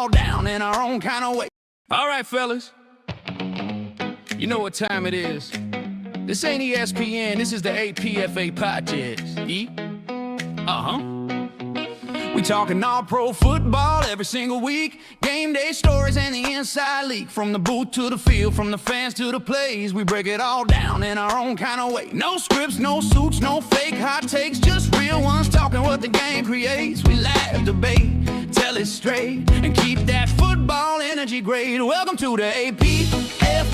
all down in our own kind of way. All right, fellas. You know what time it is. This ain't ESPN, this is the APFA podcast. We talking all pro football every single week. Game day stories and the inside leak. From the booth to the field, from the fans to the plays. We break it all down in our own kind of way. No scripts, no suits, no fake hot takes. Just real ones talking what the game creates. We laugh, debate, tell it straight, and keep that football energy great. Welcome to the APFA.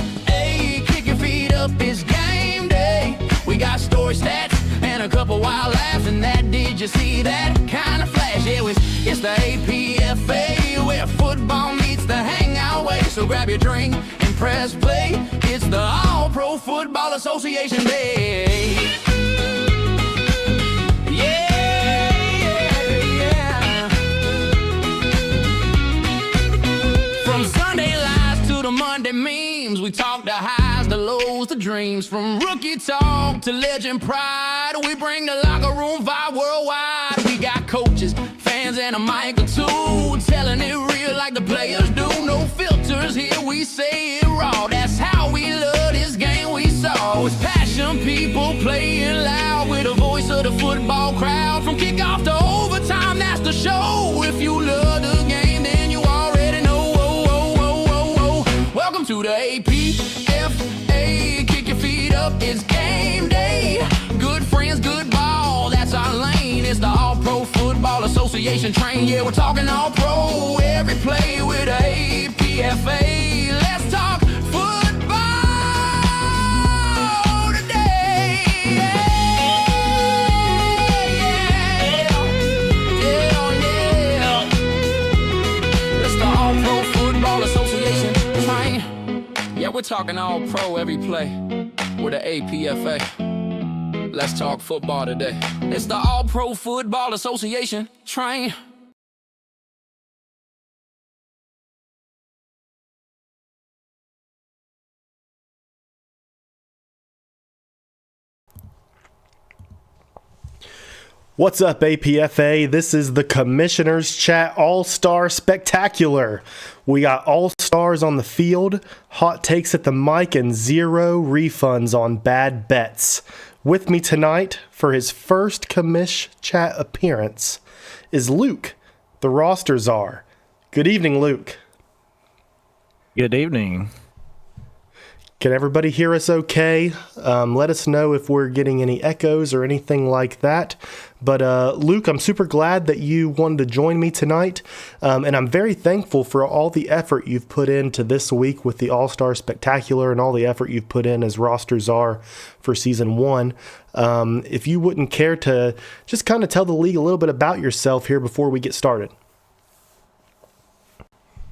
Kick your feet up, it's game day. We got story stats and a couple wild laughs, and that, did you see that kind of flash? Yeah, it's the APFA, where football meets the hangout way. So grab your drink and press play. It's the All Pro Football Association Day. Yeah. From Sunday lives to the Monday memes, we talk the highs, the lows, the dreams. From rookie talk to legend pride, we bring the locker room vibe worldwide. We got coaches, fans, and a mic or two, telling it real like the players do. No filters here, we say it raw. That's how we love this game we saw. It's passion, people playing loud with the voice of the football crowd. From kickoff to overtime, that's the show. If you love the game, then you already know. Welcome to the APFA. Kick your feet up, it's game day. Good friends, good ball, that's our lane. It's the All Pro Football Association train. Yeah, we're talking all pro every play with the APFA. Let's talk football today. Yeah. It's the All Pro Football Association train. Yeah, we're talking all pro every play with the APFA. Let's talk football today. It's the All Pro Football Association train. What's up, APFA? This is the Commissioners Chat All-Star Spectacular. We got all-stars on the field, hot takes at the mic, and zero refunds on bad bets. With me tonight for his first Commish Chat appearance is Luke, the roster czar. Good evening, Luke. Good evening. Can everybody hear us okay? Let us know if we're getting any echoes or anything like that. But Luke, I'm super glad that you wanted to join me tonight. And I'm very thankful for all the effort you've put into this week with the All-Star Spectacular and all the effort you've put in as roster czar for Season 1. If you wouldn't care to just kind of tell the league a little bit about yourself here before we get started.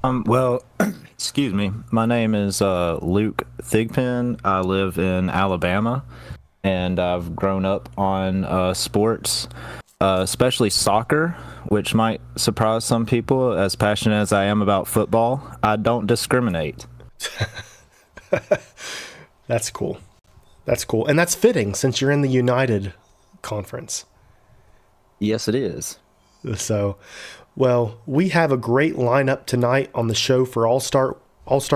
Well, excuse me. My name is Luke Thigpen. I live in Alabama, and I've grown up on sports, especially soccer, which might surprise some people. As passionate as I am about football, I don't discriminate. That's cool. That's cool. And that's fitting since you're in the United Conference. Yes, it is. So, well, we have a great lineup tonight on the show for All-Star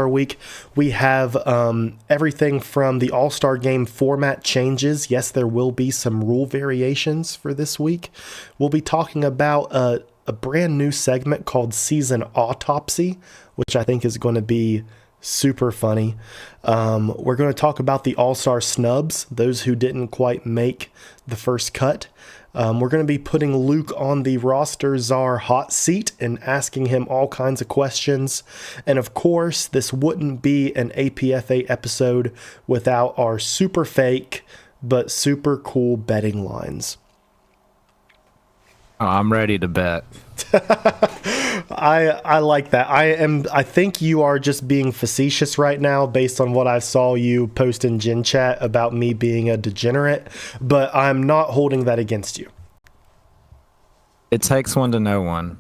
Week. We have everything from the All-Star Game format changes. Yes, there will be some rule variations for this week. We'll be talking about a brand new segment called Season Autopsy, which I think is going to be super funny. We're going to talk about the All-Star snubs, those who didn't quite make the first cut. We're going to be putting Luke on the roster czar hot seat and asking him all kinds of questions. And of course, this wouldn't be an APFA episode without our super fake but super cool betting lines. Oh, I'm ready to bet. I like that. I think you are just being facetious right now based on what I saw you post in Gen Chat about me being a degenerate, but I'm not holding that against you. It takes one to know one.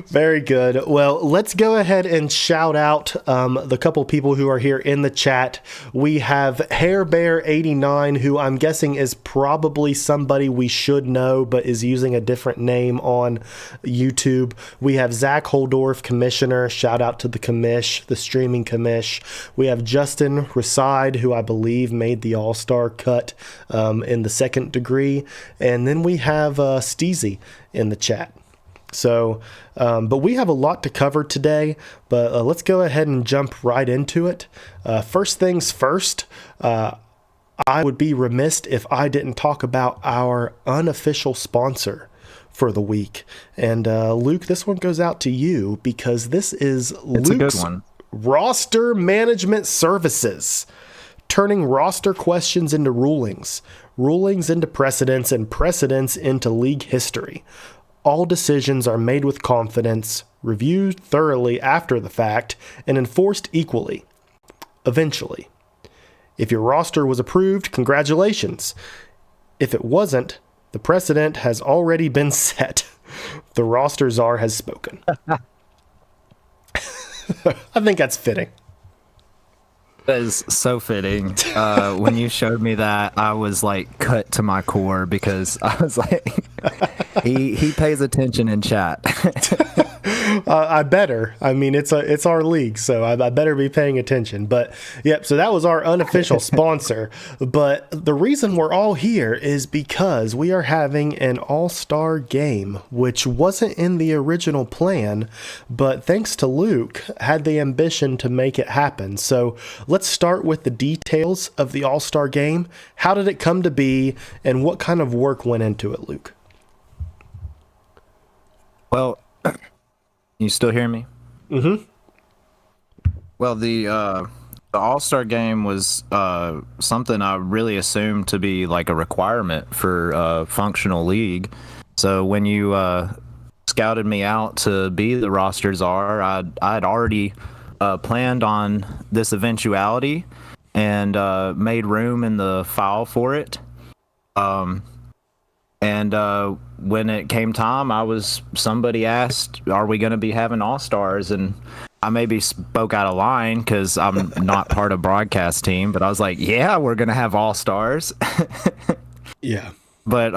Very good. Well, let's go ahead and shout out the couple people who are here in the chat. We have HairBear89, who I'm guessing is probably somebody we should know, but is using a different name on YouTube. We have Zach Holdorf, Commissioner. Shout out to the Commish, the streaming Commish. We have Justin Reside, who I believe made the All-Star cut in the second degree. And then we have Steezy in the chat. So, but we have a lot to cover today, but let's go ahead and jump right into it. First things first, I would be remiss if I didn't talk about our unofficial sponsor for the week. And Luke, this one goes out to you because this is Luke's Roster Management Services, turning roster questions into rulings, rulings into precedents, and precedents into league history. All decisions are made with confidence, reviewed thoroughly after the fact, and enforced equally. Eventually. If your roster was approved, congratulations. If it wasn't, the precedent has already been set. The roster czar has spoken. I think that's fitting. That is so fitting. When you showed me that, I was like cut to my core because I was like, he pays attention in chat. I better. I mean, it's our league, so I better be paying attention. But yep, so that was our unofficial sponsor. But the reason we're all here is because we are having an all-star game, which wasn't in the original plan, but thanks to Luke, had the ambition to make it happen. So let's start with the details of the all-star game. How did it come to be, and what kind of work went into it, Luke? Well, you still hear me? Mm-hmm. Well, the All-Star game was something I really assumed to be like a requirement for a functional league. So when you scouted me out to be the roster czar, I'd already planned on this eventuality and made room in the file for it. And when it came time, somebody asked, are we going to be having all-stars? And I maybe spoke out of line because I'm not part of broadcast team, but I was like, yeah, we're going to have all-stars. Yeah. But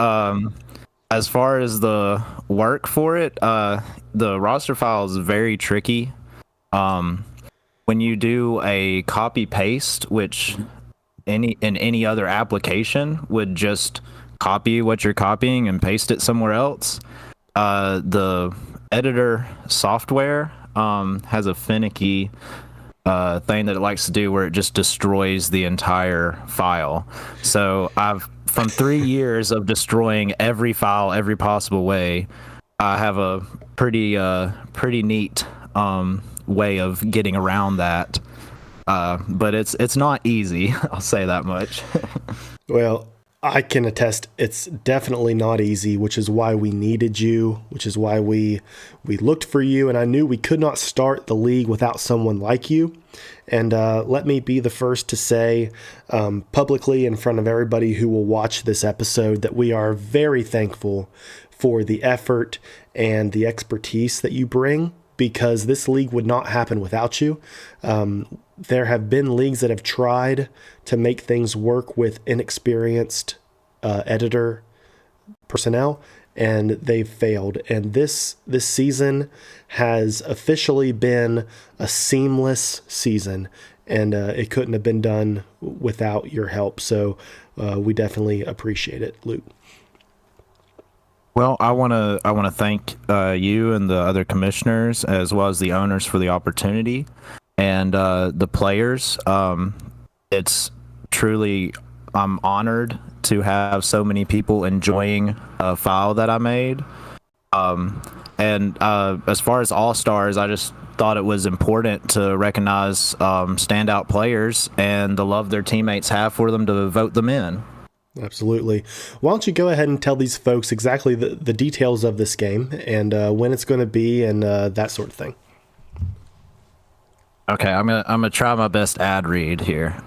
as far as the work for it, the roster file is very tricky. When you do a copy paste, which in any other application would just copy what you're copying and paste it somewhere else, the editor software has a finicky thing that it likes to do where it just destroys the entire file. So from 3 years of destroying every file every possible way, I have a pretty neat way of getting around that. But it's not easy, I'll say that much. Well, I can attest it's definitely not easy, which is why we needed you, which is why we looked for you, and I knew we could not start the league without someone like you. And let me be the first to say publicly in front of everybody who will watch this episode that we are very thankful for the effort and the expertise that you bring, because this league would not happen without you. There have been leagues that have tried to make things work with inexperienced editor personnel, and they've failed. And this season has officially been a seamless season, and it couldn't have been done without your help. So we definitely appreciate it, Luke. Well, I want to thank you and the other commissioners as well as the owners for the opportunity, and the players. It's truly, I'm honored to have so many people enjoying a file that I made. And as far as all-stars, I just thought it was important to recognize standout players and the love their teammates have for them to vote them in. Absolutely. Why don't you go ahead and tell these folks exactly the details of this game and when it's going to be and that sort of thing. Okay, I'm gonna try my best ad read here.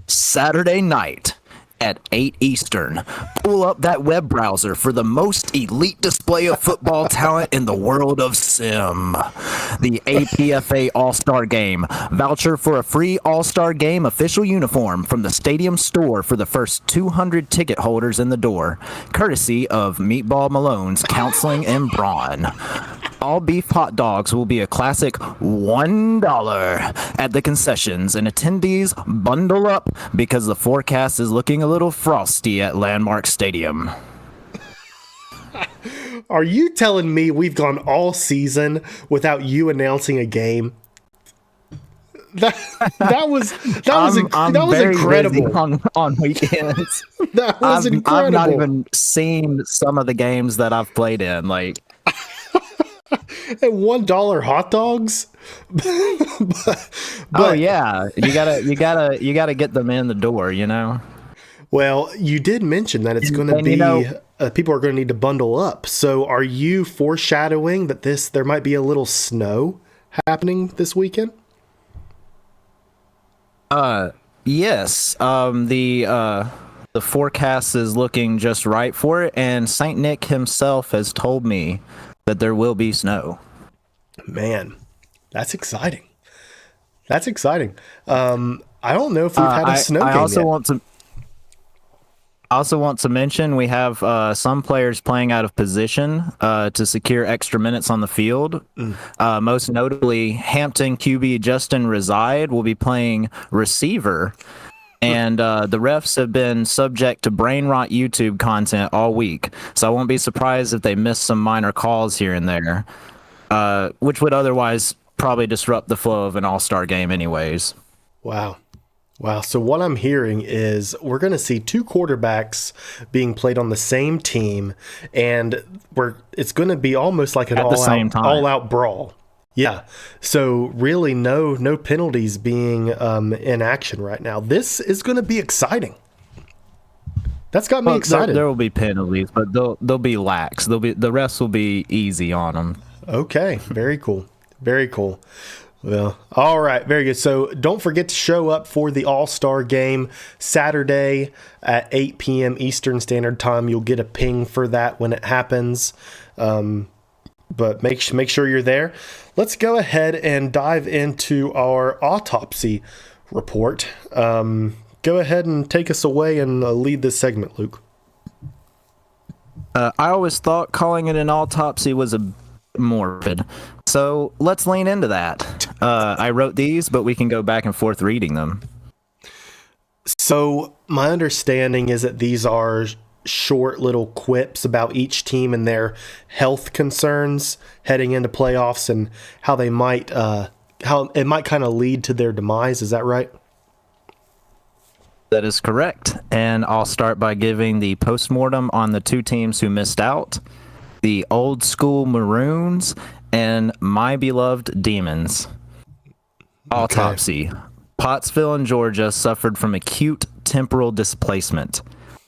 Saturday night, at 8 Eastern. Pull up that web browser for the most elite display of football talent in the world of sim. The APFA All-Star Game. Voucher for a free All-Star Game official uniform from the stadium store for the first 200 ticket holders in the door. Courtesy of Meatball Malone's Counseling and Brawn. All beef hot dogs will be a classic $1 at the concessions, and attendees bundle up because the forecast is looking a little frosty at Landmark Stadium. Are you telling me we've gone all season without you announcing a game? That was very incredible busy on weekends. That was incredible. I've not even seen some of the games that I've played in. Like, and $1 hot dogs. but, oh yeah, you gotta get them in the door. You know. Well, you did mention that it's going to be people are going to need to bundle up. So, are you foreshadowing that there might be a little snow happening this weekend? Yes. The forecast is looking just right for it, and Saint Nick himself has told me that there will be snow. Man, that's exciting. That's exciting. I don't know if we've had a snow game yet. I also want to mention we have some players playing out of position to secure extra minutes on the field. Most notably, Hampton QB Justin Reside will be playing receiver. And the refs have been subject to brain rot YouTube content all week, so I won't be surprised if they miss some minor calls here and there, which would otherwise probably disrupt the flow of an all-star game anyways. Wow. So what I'm hearing is we're going to see two quarterbacks being played on the same team, and it's going to be almost like an all-out brawl. Yeah. So really no penalties being in action right now. This is going to be exciting. That's got me excited. There will be penalties, but they'll be lax. The refs will be easy on them. Okay. Very cool. Very cool. Well, all right. Very good. So don't forget to show up for the All-Star Game Saturday at 8 p.m. Eastern Standard Time. You'll get a ping for that when it happens. But make sure you're there. Let's go ahead and dive into our autopsy report. Go ahead and take us away and lead this segment, Luke. I always thought calling it an autopsy was a morbid, so let's lean into that. I wrote these, but we can go back and forth reading them. So my understanding is that these are short little quips about each team and their health concerns heading into playoffs and how they might how it might kind of lead to their demise. Is that right? That is correct. And I'll start by giving the postmortem on the two teams who missed out: the old school Maroons and my beloved Demons. Autopsy. Pottsville in Georgia suffered from acute temporal displacement.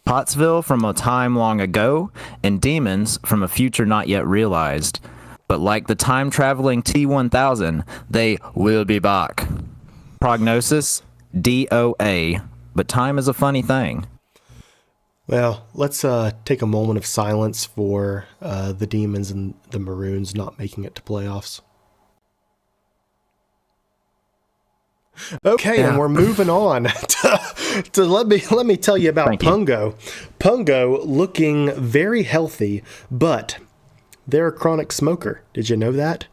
Pottsville from a time long ago, and Demons from a future not yet realized. But like the time-traveling T-1000, they will be back. Prognosis, DOA. But time is a funny thing. Well, let's take a moment of silence for the Demons and the Maroons not making it to playoffs. Okay, and we're moving on to let me tell you about Pungo. Pungo looking very healthy, but they're a chronic smoker. Did you know that?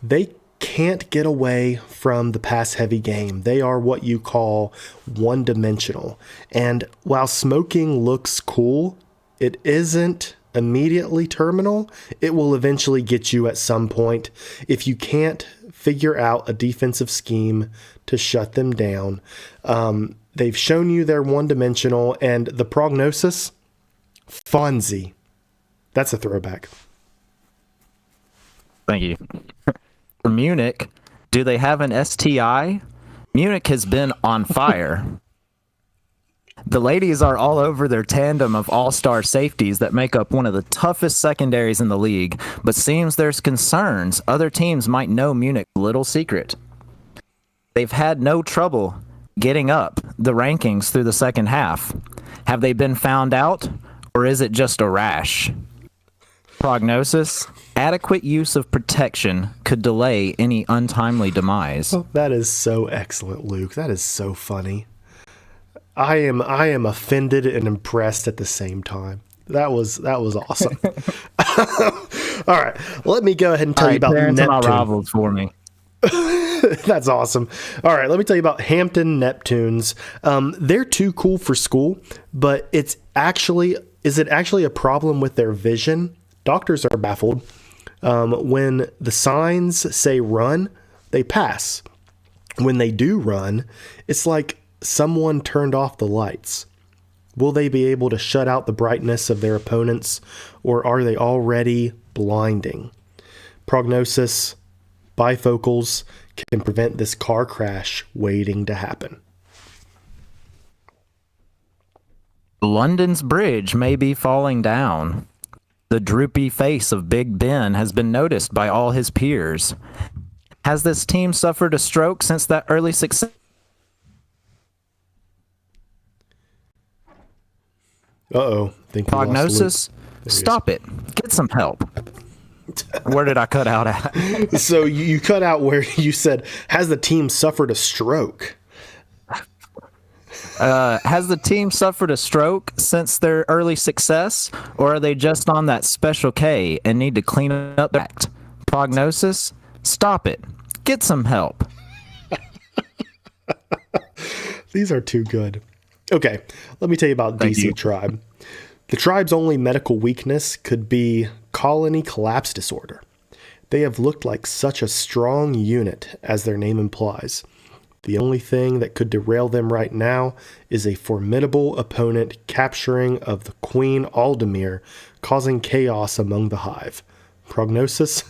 They can't get away from the pass-heavy game. They are what you call one-dimensional. And while smoking looks cool, it isn't immediately terminal. It will eventually get you at some point if you can't figure out a defensive scheme to shut them down. They've shown you they're one-dimensional, and the prognosis, Fonzie. That's a throwback. Thank you. For Munich, do they have an STI? Munich has been on fire. The ladies are all over their tandem of all-star safeties that make up one of the toughest secondaries in the league, but seems there's concerns other teams might know Munich's little secret. They've had no trouble getting up the rankings through the second half. Have they been found out, or is it just a rash? Prognosis: adequate use of protection could delay any untimely demise. Oh, that is so excellent, Luke. That is so funny. I am offended and impressed at the same time. That was awesome. All right, let me go ahead and tell you about Neptune. My Neptune. rivals for me. That's awesome. All right, let me tell you about Hampton Neptunes. They're too cool for school, but is it actually a problem with their vision? Doctors are baffled. When the signs say run, they pass. When they do run, it's like someone turned off the lights. Will they be able to shut out the brightness of their opponents, or are they already blinding? Prognosis: bifocals can prevent this car crash waiting to happen. London's bridge may be falling down. The droopy face of Big Ben has been noticed by all his peers. Has this team suffered a stroke since that early success? Uh-oh. Think we lost Prognosis: Luke. stop it. Get some help. Where did I cut out at? So you cut out where you said, has the team suffered a stroke? Has the team suffered a stroke since their early success, or are they just on that special K and need to clean up their act? Prognosis: stop it. Get some help. These are too good. Okay, let me tell you about Thank DC you. Tribe. The tribe's only medical weakness could be colony collapse disorder. They have looked like such a strong unit, as their name implies. The only thing that could derail them right now is a formidable opponent capturing of the Queen Aldemir, causing chaos among the hive. Prognosis: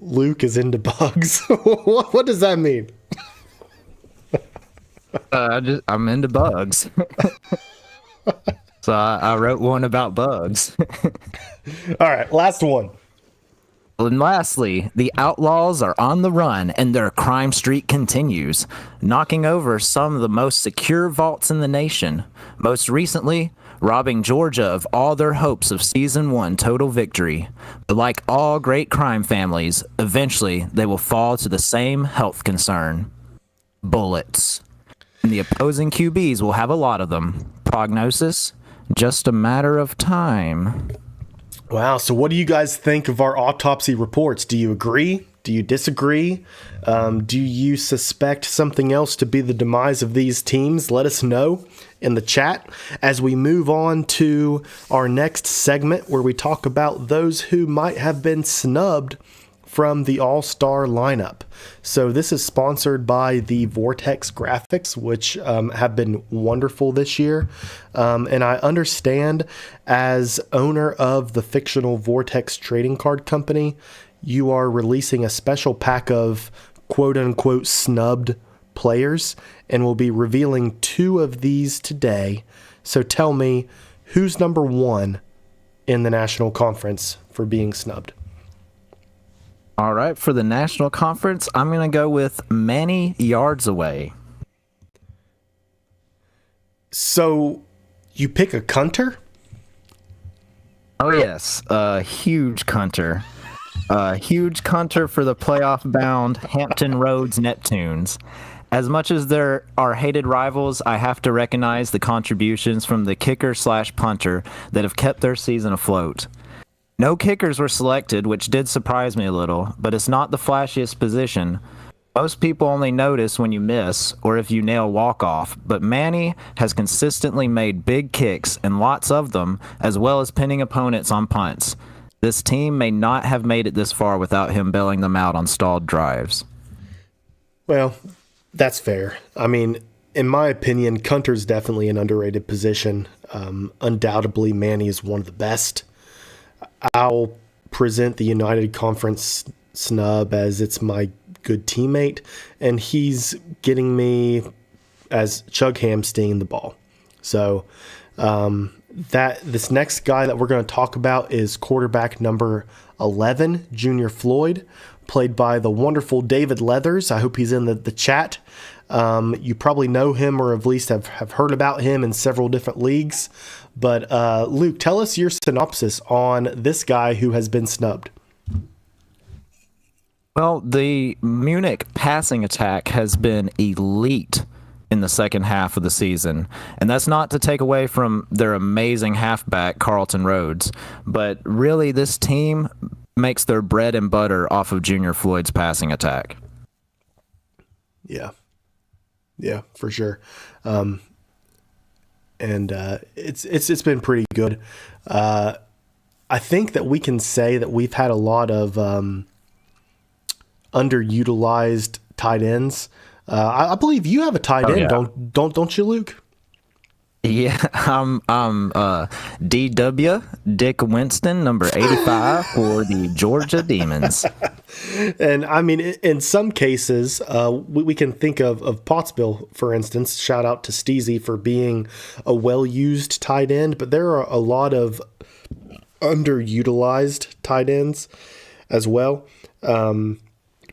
Luke is into bugs. What does that mean? I'm into bugs. So I wrote one about bugs. All right, last one. And lastly, the outlaws are on the run and their crime streak continues, knocking over some of the most secure vaults in the nation. Most recently, robbing Georgia of all their hopes of Season 1 total victory. But like all great crime families, eventually they will fall to the same health concern: bullets. And the opposing QBs will have a lot of them. Prognosis: just a matter of time. Wow, so what do you guys think of our autopsy reports? Do you agree? Do you disagree? Do you suspect something else to be the demise of these teams? Let us know in the chat as we move on to our next segment where we talk about those who might have been snubbed from the All-Star lineup. So this is sponsored by the Vortex Graphics, which have been wonderful this year. And I understand, as owner of the fictional Vortex trading card company, you are releasing a special pack of quote-unquote snubbed players, and we'll be revealing 2 of these today. So tell me, who's number 1 in the National Conference for being snubbed? All right, for the National Conference, I'm going to go with Manny Yards Away. So you pick a cunter? Oh, yes, a huge cunter. A huge cunter for the playoff-bound Hampton Roads Neptunes. As much as there are hated rivals, I have to recognize the contributions from the kicker/punter that have kept their season afloat. No kickers were selected, which did surprise me a little, but it's not the flashiest position. Most people only notice when you miss or if you nail walk-off, but Manny has consistently made big kicks and lots of them, as well as pinning opponents on punts. This team may not have made it this far without him bailing them out on stalled drives. Well, that's fair. I mean, in my opinion, cunter's definitely an underrated position. Undoubtedly, Manny is one of the best. I'll present the United Conference snub as it's my good teammate, and he's getting me as Chug Hamstein the ball. So this next guy that we're going to talk about is quarterback number 11, Junior Floyd, played by the wonderful David Leathers. I hope he's in the chat. You probably know him or at least have heard about him in several different leagues. But Luke, tell us your synopsis on this guy who has been snubbed. Well, the Munich passing attack has been elite in the second half of the season. And that's not to take away from their amazing halfback, Carlton Rhodes. But really, this team makes their bread and butter off of Junior Floyd's passing attack. Yeah. Yeah, for sure. And it's been pretty good. I think that we can say that we've had a lot of underutilized tight ends. I believe you have a tight end, yeah. don't you, Luke? Yeah, I'm DW Dick Winston, number 85 for the Georgia Demons. And I mean, in some cases, we can think of Pottsville, for instance. Shout out to Steezy for being a well-used tight end, but there are a lot of underutilized tight ends as well.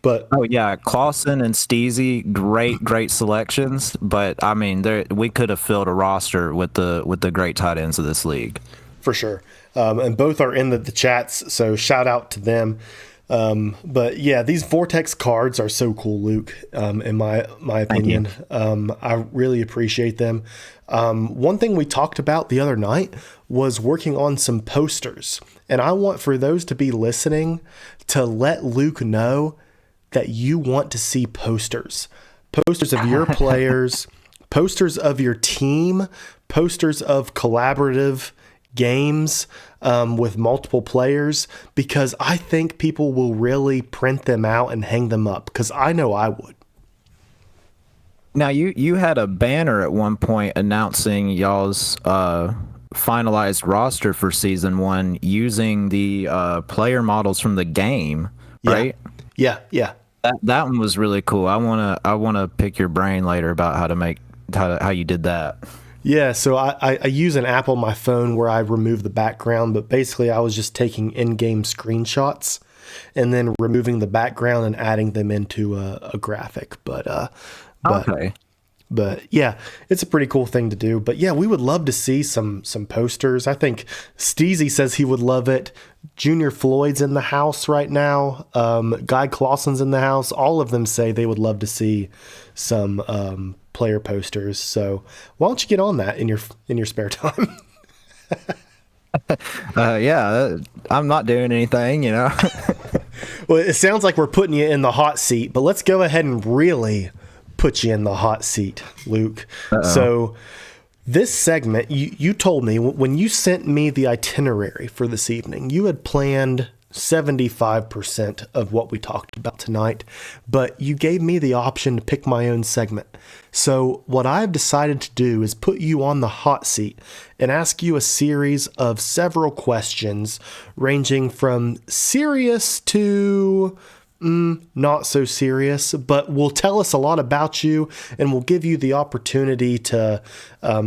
But oh yeah, Clausen and Steezy, great selections. But I mean, we could have filled a roster with the great tight ends of this league for sure. And both are in the chats, so shout out to them. But yeah, these Vortex cards are so cool, Luke. In my opinion, I really appreciate them. One thing we talked about the other night was working on some posters, and I want for those to be listening to let Luke know that you want to see posters of your players, posters of your team, posters of collaborative games with multiple players, because I think people will really print them out and hang them up, because I know I would. Now, you had a banner at one point announcing y'all's finalized roster for season 1 using the player models from the game, right? Yeah. That one was really cool. I wanna pick your brain later about how you did that. Yeah, so I use an app on my phone where I remove the background, but basically I was just taking in-game screenshots and then removing the background and adding them into a graphic. Okay. But yeah, it's a pretty cool thing to do. But yeah, we would love to see some posters. I think Steezy says he would love it. Junior Floyd's in the house right now. Guy Clausen's in the house. All of them say they would love to see some player posters. So why don't you get on that in your spare time? Yeah, I'm not doing anything, you know. Well, it sounds like we're putting you in the hot seat, but let's go ahead and really put you in the hot seat, Luke. Uh-oh. So this segment, you told me when you sent me the itinerary for this evening, you had planned 75% of what we talked about tonight, but you gave me the option to pick my own segment. So what I've decided to do is put you on the hot seat and ask you a series of several questions ranging from serious to not so serious, but will tell us a lot about you and will give you the opportunity to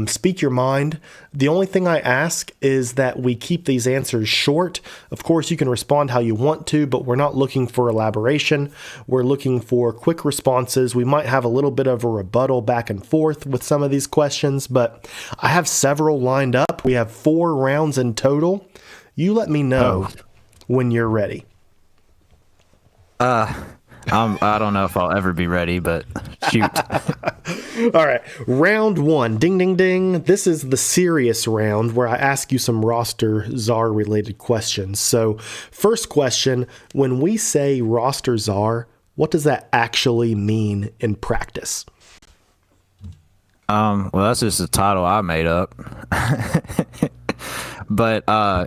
speak your mind. The only thing I ask is that we keep these answers short. Of course, you can respond how you want to, but we're not looking for elaboration. We're looking for quick responses. We might have a little bit of a rebuttal back and forth with some of these questions, but I have several lined up. We have 4 rounds in total. You let me know when you're ready. I don't know if I'll ever be ready, but shoot. All right. Round 1. Ding, ding, ding. This is the serious round where I ask you some roster czar related questions. So first question, when we say roster czar, what does that actually mean in practice? Well, that's just a title I made up. But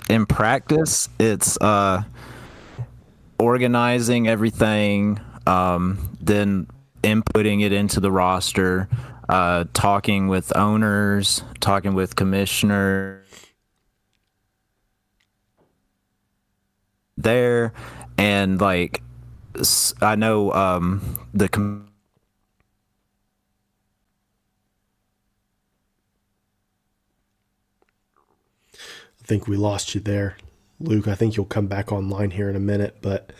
in practice, it's organizing everything, then inputting it into the roster, talking with owners, talking with commissioner there, and like I know I think we lost you there, Luke. I think you'll come back online here in a minute, but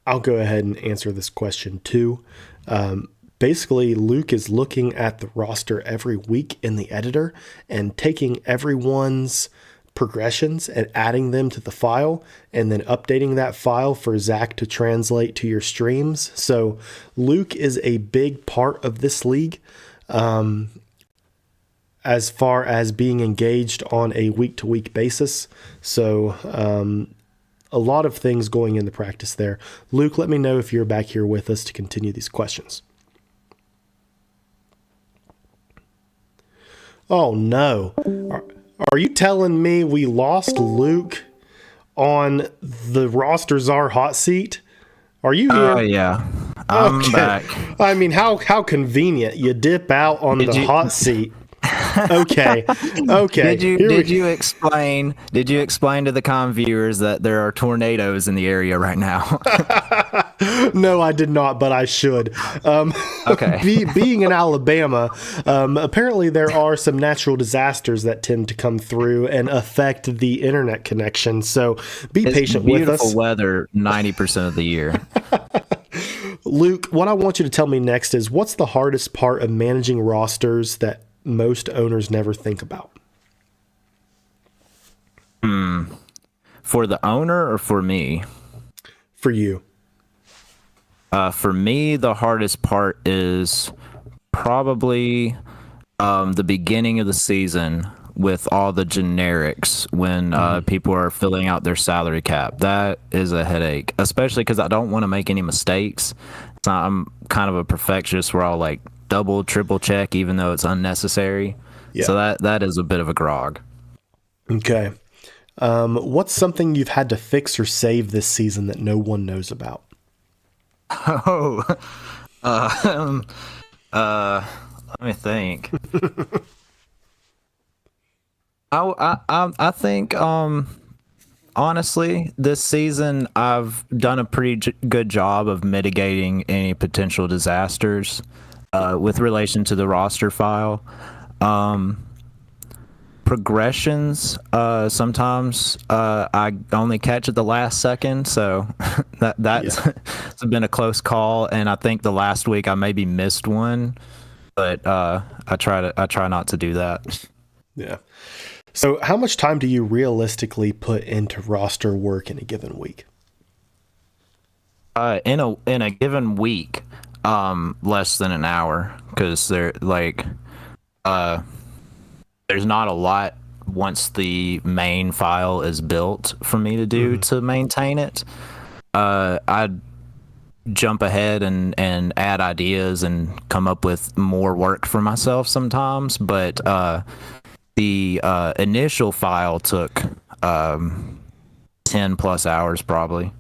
I'll go ahead and answer this question too. Basically, Luke is looking at the roster every week in the editor and taking everyone's progressions and adding them to the file and then updating that file for Zach to translate to your streams. So Luke is a big part of this league as far as being engaged on a week-to-week basis. So a lot of things going into practice there. Luke, let me know if you're back here with us to continue these questions. Oh no. Are you telling me we lost Luke on the roster czar hot seat? Are you here? Oh, yeah. I'm back. I mean, how convenient. You dip out on the hot seat. Okay. Did you explain to the comm viewers that there are tornadoes in the area right now? No, I did not, but I should. Okay. Being in Alabama, apparently there are some natural disasters that tend to come through and affect the internet connection. So be patient with us. Beautiful weather 90% of the year. Luke, what I want you to tell me next is what's the hardest part of managing rosters that most owners never think about? For the owner or for me? For you. For me, the hardest part is probably the beginning of the season with all the generics when people are filling out their salary cap. That is a headache, especially because I don't want to make any mistakes. So I'm kind of a perfectionist where I'll like double, triple check even though it's unnecessary. Yeah. So that is a bit of a grog. Okay. What's something you've had to fix or save this season that no one knows about? Let me think. I think honestly, this season I've done a pretty good job of mitigating any potential disasters with relation to the roster file. Progressions, sometimes I only catch at the last second, so that's it's been a close call, and I think the last week I maybe missed one, but I try not to do that. Yeah. So how much time do you realistically put into roster work in a given week? In a given week, less than an hour, because they're like there's not a lot once the main file is built for me to do to maintain it. I'd jump ahead and add ideas and come up with more work for myself sometimes, but the initial file took 10 plus hours probably.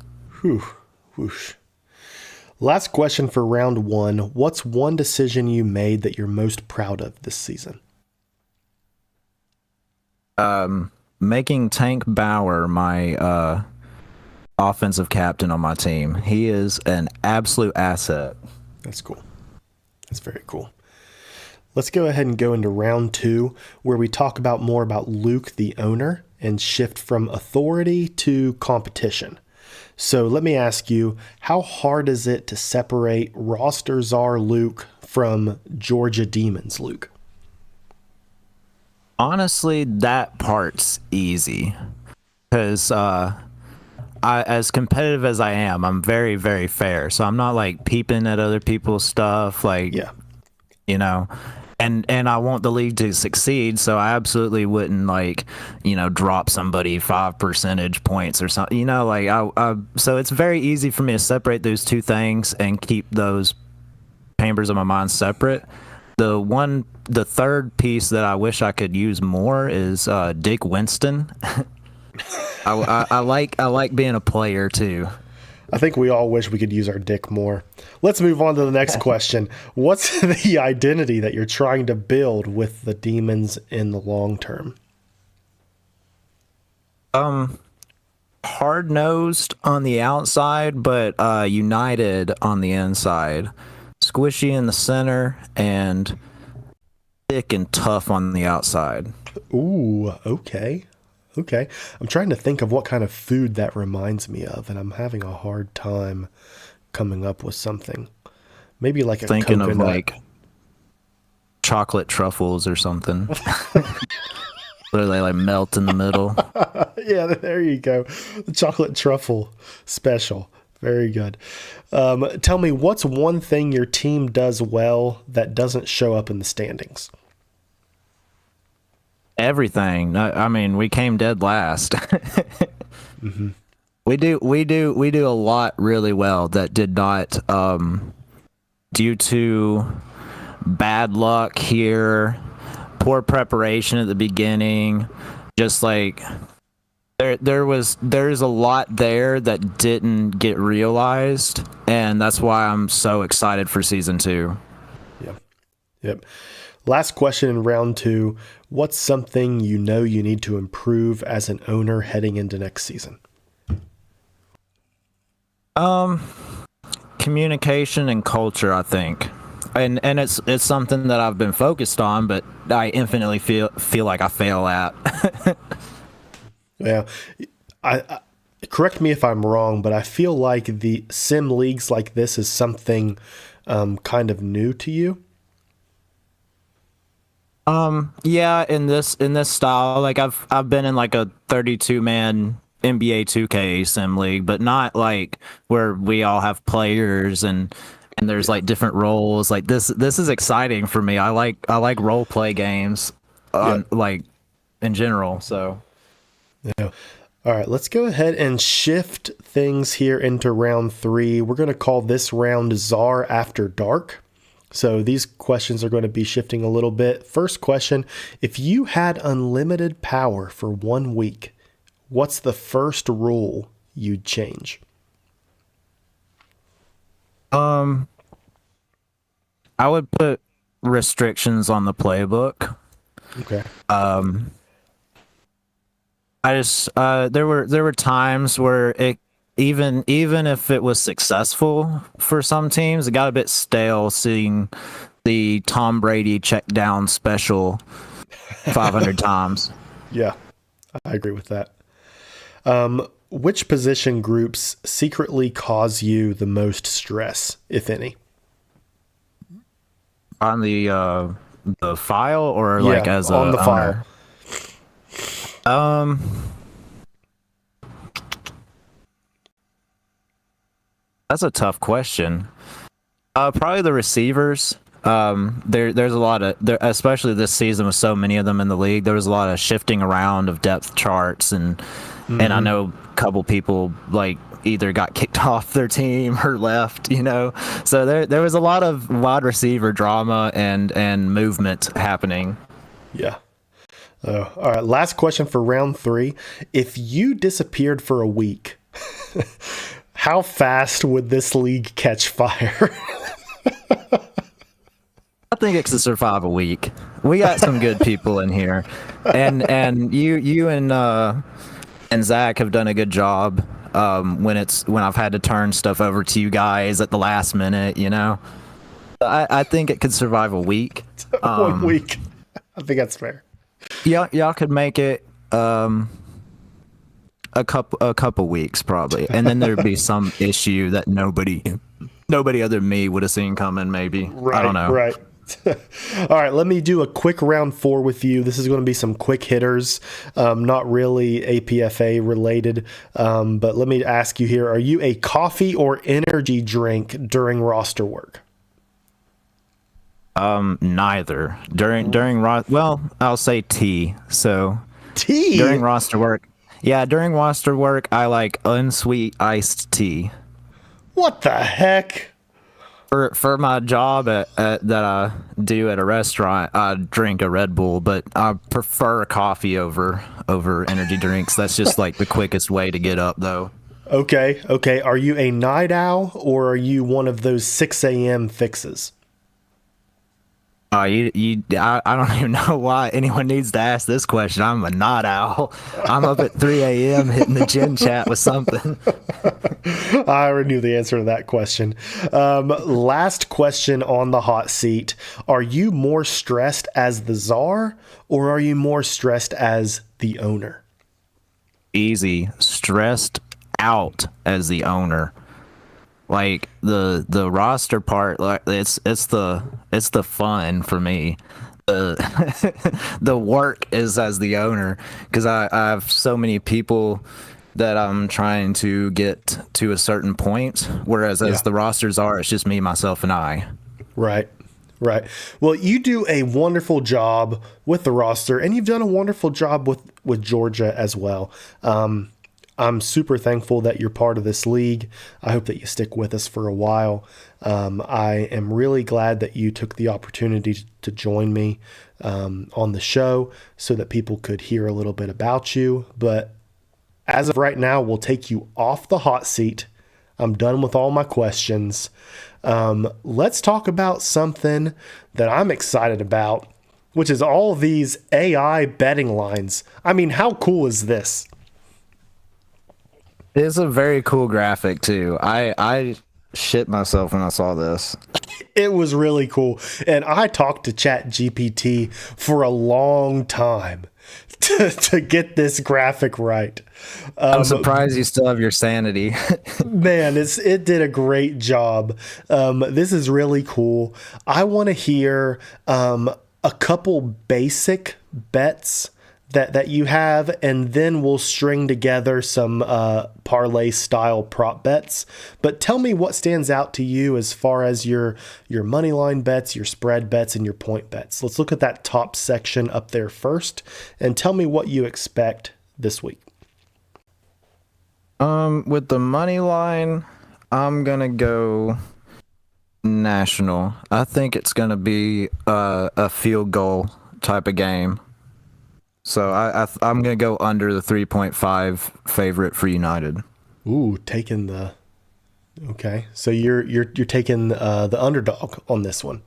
Whew. Whoosh. Last question for round one. What's one decision you made that you're most proud of this season? Making Tank Bauer my offensive captain on my team. He is an absolute asset. That's cool. That's very cool. Let's go ahead and go into round two, where we talk about more about Luke, the owner, and shift from authority to competition. So let me ask you, how hard is it to separate roster czar Luke from Georgia Demons Luke? Honestly, that part's easy, because as competitive as I am, I'm very, very fair. So I'm not like peeping at other people's stuff, like, you know, and I want the league to succeed. So I absolutely wouldn't like, you know, drop somebody 5 percentage points or something, you know, like so it's very easy for me to separate those two things and keep those chambers of my mind separate. The third piece that I wish I could use more is Dick Winston. I like being a player too. I think we all wish we could use our dick more. Let's move on to the next question. What's the identity that you're trying to build with the Demons in the long term? Hard-nosed on the outside, but united on the inside. Squishy in the center and thick and tough on the outside. Ooh, okay. Okay. I'm trying to think of what kind of food that reminds me of, and I'm having a hard time coming up with something. Maybe like a Thinking coconut. of like chocolate truffles or something. Where they like melt in the middle. Yeah, there you go. The chocolate truffle special. Very good. Tell me, what's one thing your team does well that doesn't show up in the standings? Everything. I mean, we came dead last. Mm-hmm. We do a lot really well that did not, due to bad luck here, poor preparation at the beginning, just like there's a lot there that didn't get realized, and that's why I'm so excited for season 2. Yep. Last question in round 2. What's something you know you need to improve as an owner heading into next season? Communication and culture, I think. And it's something that I've been focused on, but I infinitely feel like I fail at. Yeah, I correct me if I'm wrong, but I feel like the sim leagues like this is something kind of new to you. Yeah, in this style, like I've been in like a 32-man NBA 2K sim league, but not like where we all have players and there's like different roles. Like this is exciting for me. I like role play games, like in general. So. Yeah. All right, let's go ahead and shift things here into round 3. We're going to call this round Czar After Dark. So these questions are going to be shifting a little bit. First question, if you had unlimited power for 1 week, what's the first rule you'd change? I would put restrictions on the playbook. Okay. I just there were times where it even if it was successful for some teams, it got a bit stale seeing the Tom Brady check down special 500 times. Yeah, I agree with that. Which position groups secretly cause you the most stress, if any? On the file or like as on a the owner? file. That's a tough question. Probably the receivers. There's a lot of especially this season with so many of them in the league. There was a lot of shifting around of depth charts, and I know a couple people like either got kicked off their team or left. So there was a lot of wide receiver drama and movement happening. Yeah. All right. Last question for round 3. If you disappeared for a week, how fast would this league catch fire? I think it could survive a week. We got some good people in here, and you and Zach have done a good job when I've had to turn stuff over to you guys at the last minute. I think it could survive a week. 1 week. I think that's fair. Y'all could make it a couple weeks probably, and then there'd be some issue that nobody other than me would have seen coming. Maybe. Right, I don't know. Right. All right, let me do a quick round 4 with you. This is going to be some quick hitters, not really APFA related, but let me ask you here: are you a coffee or energy drink during roster work? Neither. Well, I'll say tea. So Tea during roster work. Yeah, during roster work, I like unsweet iced tea. What the heck? For my job that I do at a restaurant, I drink a Red Bull, but I prefer coffee over energy drinks. That's just like the quickest way to get up, though. Okay. Are you a night owl or are you one of those 6 a.m. fixes? I don't even know why anyone needs to ask this question. I'm a night owl. I'm up at 3 a.m. hitting the gym chat with something. I already knew the answer to that question. Last question on the hot seat. Are you more stressed as the czar or are you more stressed as the owner? easy, stressed out as the owner. Like the roster part, like it's the fun for me. The work is as the owner, because I have so many people that I'm trying to get to a certain point, whereas Yeah. as the rosters are, it's just me, myself, and I. Right. Right. Well, you do a wonderful job with the roster, and you've done a wonderful job with Georgia as well. I'm super thankful that you're part of this league. I hope that you stick with us for a while. I am really glad that you took the opportunity to join me on the show so that people could hear a little bit about you. But as of right now, we'll take you off the hot seat. I'm done with all my questions. Let's talk about something that I'm excited about, which is all these AI betting lines. I mean, how cool is this? It's a very cool graphic too. I shit myself when I saw this. It was really cool. And I talked to ChatGPT for a long time to get this graphic right. I'm surprised you still have your sanity. Man, it did a great job. This is really cool. I want to hear a couple basic bets that you have, and then we'll string together some parlay style prop bets. But tell me what stands out to you as far as your money line bets, your spread bets, and your point bets. Let's look at that top section up there first, and tell me what you expect this week. With the money line, I'm gonna go national. I think it's gonna be a field goal type of game. So I'm gonna go under the 3.5 favorite for United. Ooh, taking the okay. So you're taking the underdog on this one.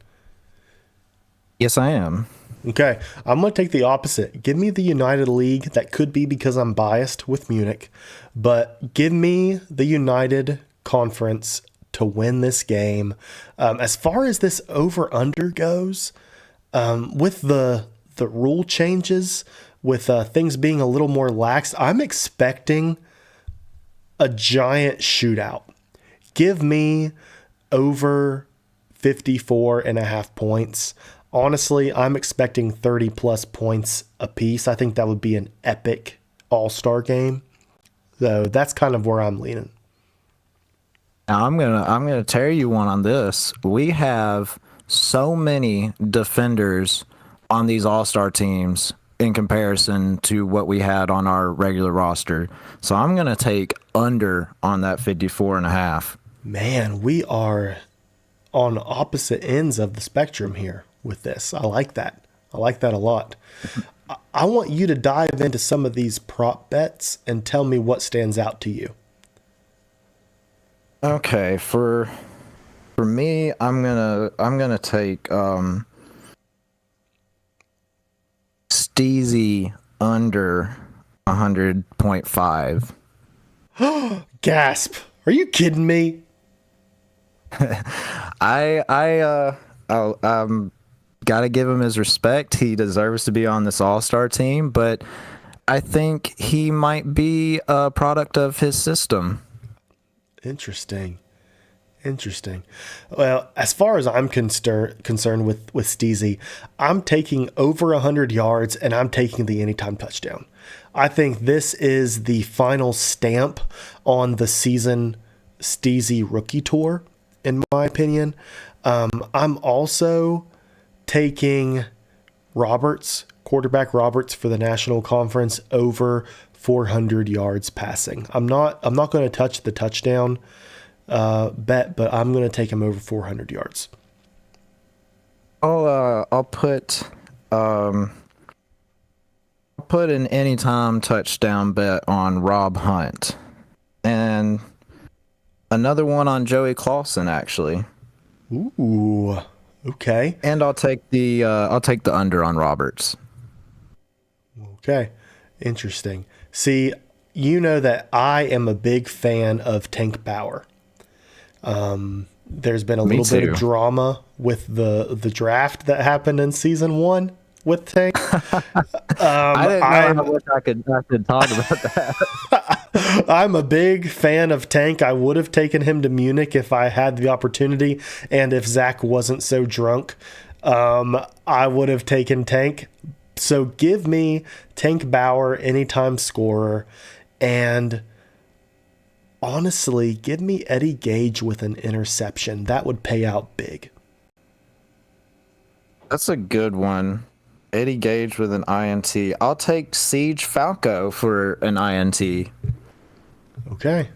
Yes, I am. Okay, I'm going to take the opposite. Give me the United League. That could be because I'm biased with Munich, but give me the United Conference to win this game. As far as this over-under goes, with the rule changes, with things being a little more lax, I'm expecting a giant shootout. Give me over 54.5 points. Honestly, I'm expecting 30 plus points apiece. I think that would be an epic all-star game. So that's kind of where I'm leaning. Now I'm gonna tear you one on this. We have so many defenders on these all-star teams in comparison to what we had on our regular roster. So I'm gonna take under on that 54.5. Man, we are on opposite ends of the spectrum here with this. I like that. I like that a lot. I want you to dive into some of these prop bets and tell me what stands out to you. Okay, for me, I'm gonna take Steezy under 100.5. Gasp. Are you kidding me? I'm gotta give him his respect. He deserves to be on this all-star team, but I think he might be a product of his system. Interesting. Well, as far as I'm concerned with Steezy, I'm taking over 100 yards and I'm taking the anytime touchdown. I think this is the final stamp on the season Steezy rookie tour, in my opinion. I'm also taking quarterback Roberts for the national conference over 400 yards passing. I'm not going to touch the touchdown bet, but I'm going to take him over 400 yards. I'll put an anytime touchdown bet on Rob Hunt, and another one on Joey Clausen actually. Ooh, okay. And I'll take the under on Roberts. Okay, interesting. See, you know that I am a big fan of Tank Bauer. There's been a little bit of drama with the draft that happened in season 1. with Tank. I didn't know how much I could talk about that. I'm a big fan of Tank. I would have taken him to Munich if I had the opportunity, and if Zach wasn't so drunk, I would have taken Tank. So give me Tank Bauer, anytime scorer, and honestly, give me Eddie Gage with an interception. That would pay out big. That's a good one. Eddie Gage with an INT. I'll take Siege Falco for an INT. Okay.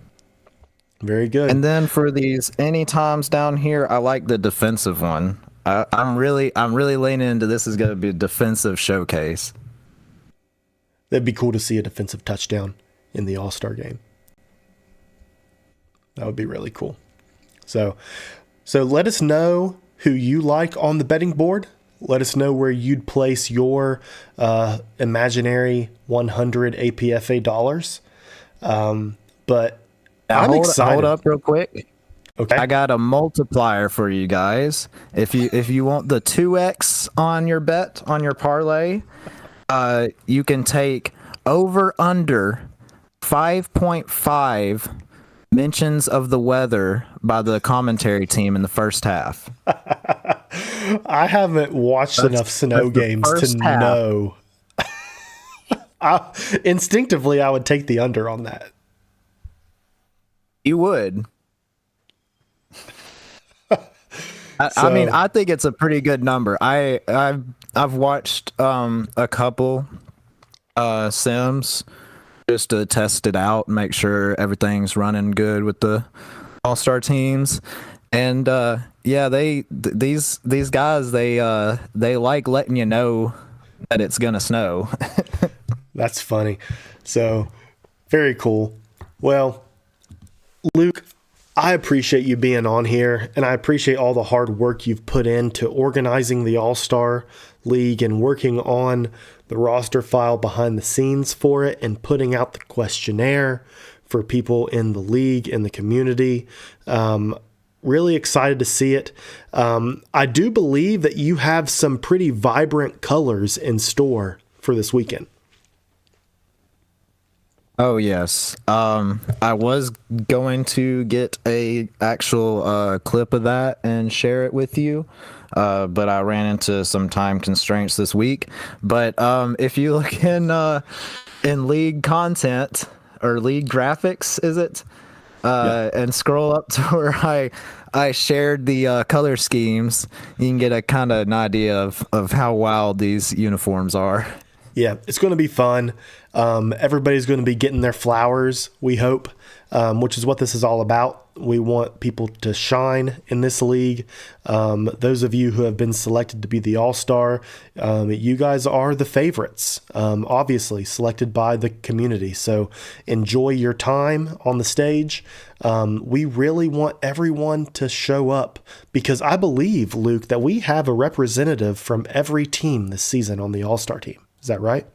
Very good. And then for these anytimes down here, I like the defensive one. I'm really leaning into this is going to be a defensive showcase. That'd be cool to see a defensive touchdown in the All-Star game. That would be really cool. So let us know who you like on the betting board. Let us know where you'd place your imaginary 100 APFA dollars. But now, I'm excited. Hold up real quick. Okay. I got a multiplier for you guys. If you want the 2x on your bet on your parlay, you can take over under 5.5 mentions of the weather by the commentary team in the first half. I haven't watched enough snow games to know. Instinctively, I would take the under on that. You would. I mean, I think it's a pretty good number. I've watched a couple sims just to test it out, make sure everything's running good with the all-star teams, and yeah, these guys they like letting you know that it's gonna snow. That's funny. So very cool. Well, Luke, I appreciate you being on here, and I appreciate all the hard work you've put into organizing the All-Star League and working on the roster file behind the scenes for it and putting out the questionnaire for people in the league, in the community. Really excited to see it. I do believe that you have some pretty vibrant colors in store for this weekend. Oh yes. I was going to get a actual clip of that and share it with you, but I ran into some time constraints this week. But if you look in league content or league graphics, is it? And scroll up to where I shared the color schemes, you can get a kind of an idea of how wild these uniforms are. Yeah, it's going to be fun. Everybody's going to be getting their flowers, we hope, which is what this is all about. We want people to shine in this league. Those of you who have been selected to be the All-Star, you guys are the favorites, obviously selected by the community. So enjoy your time on the stage. We really want everyone to show up because I believe, Luke, that we have a representative from every team this season on the All-Star team. Is that right?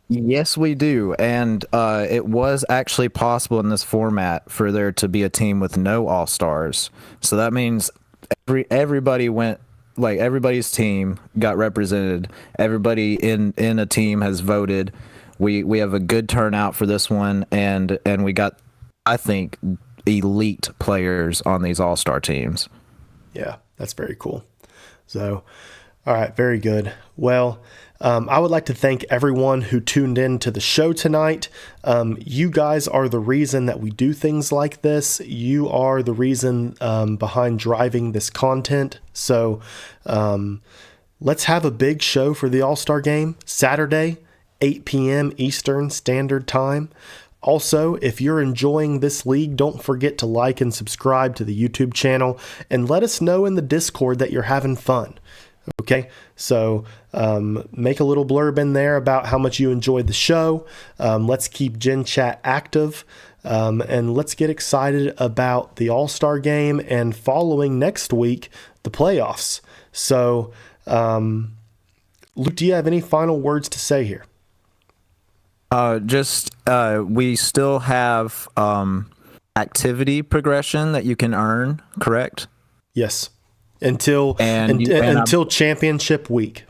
Yes, we do. And it was actually possible in this format for there to be a team with no all-stars. So that means everybody went, like everybody's team got represented. Everybody in a team has voted. We have a good turnout for this one, and we got, I think, elite players on these all-star teams. Yeah, that's very cool. So, all right, very good. Well, I would like to thank everyone who tuned in to the show tonight. You guys are the reason that we do things like this. You are the reason behind driving this content. So let's have a big show for the All-Star Game Saturday, 8 p.m. Eastern Standard Time. Also, if you're enjoying this league, don't forget to like and subscribe to the YouTube channel and let us know in the Discord that you're having fun. Okay, so make a little blurb in there about how much you enjoyed the show. Let's keep Gen Chat active, and let's get excited about the All-Star Game and following next week, the playoffs. So, Luke, do you have any final words to say here? We still have activity progression that you can earn, correct? Yes. Until championship week.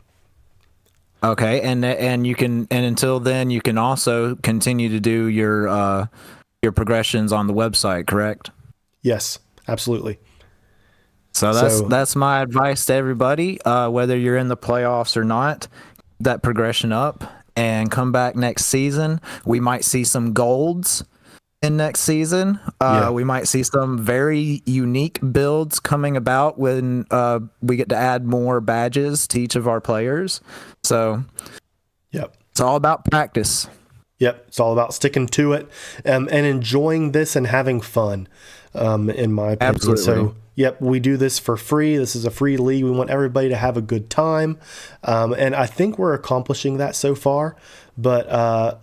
Okay, and you can, and until then you can also continue to do your progressions on the website, correct? Yes, absolutely. So that's my advice to everybody, whether you're in the playoffs or not, that progression up and come back next season. We might see some golds in next season. We might see some very unique builds coming about when we get to add more badges to each of our players. So yep, it's all about practice. Yep, it's all about sticking to it and enjoying this and having fun, in my opinion. Absolutely. So, yep, we do this for free. This is a free league. We want everybody to have a good time, and I think we're accomplishing that so far. But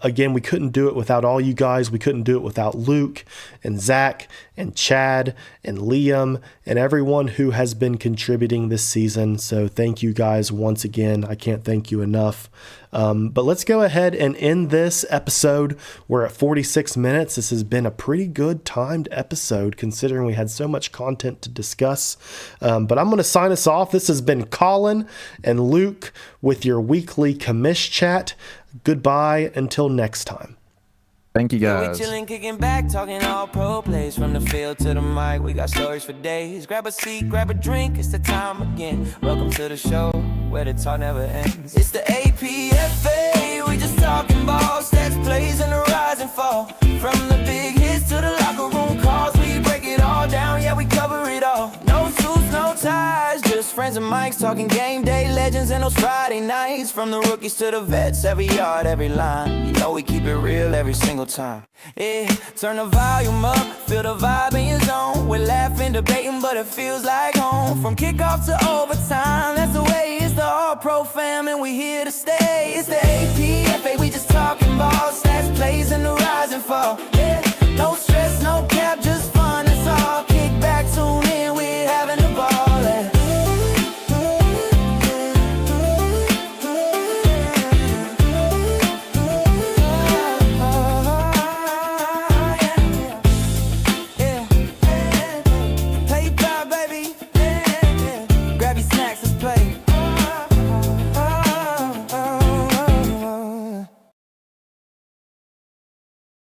again, we couldn't do it without all you guys. We couldn't do it without Luke and Zach and Chad and Liam and everyone who has been contributing this season. So thank you guys once again. I can't thank you enough. But let's go ahead and end this episode. We're at 46 minutes. This has been a pretty good timed episode considering we had so much content to discuss. But I'm going to sign us off. This has been Colin and Luke with your weekly Commish chat. Goodbye until next time. Thank you, guys. We chillin', kicking back, talking all pro plays. From the field to the mic, we got stories for days. Grab a seat, grab a drink, it's the time again. Welcome to the show, where the talk never ends. It's the Ep12, we just talking ball, stats, plays, and the rise and fall. From the big hits to the locker room calls, we break it all down, yeah, we cover it all. No suits, no ties, just friends and mics, talking game day legends and those Friday nights. From the rookies to the vets, every yard, every line. You know we keep it real every single time. Yeah, turn the volume up, feel the vibe in your zone. We're laughing, debating, but it feels like home. From kickoff to overtime, that's the way. It's the all-pro fam and we here to stay. It's the APFA, we just talking ball, stats, plays, and the rise and fall.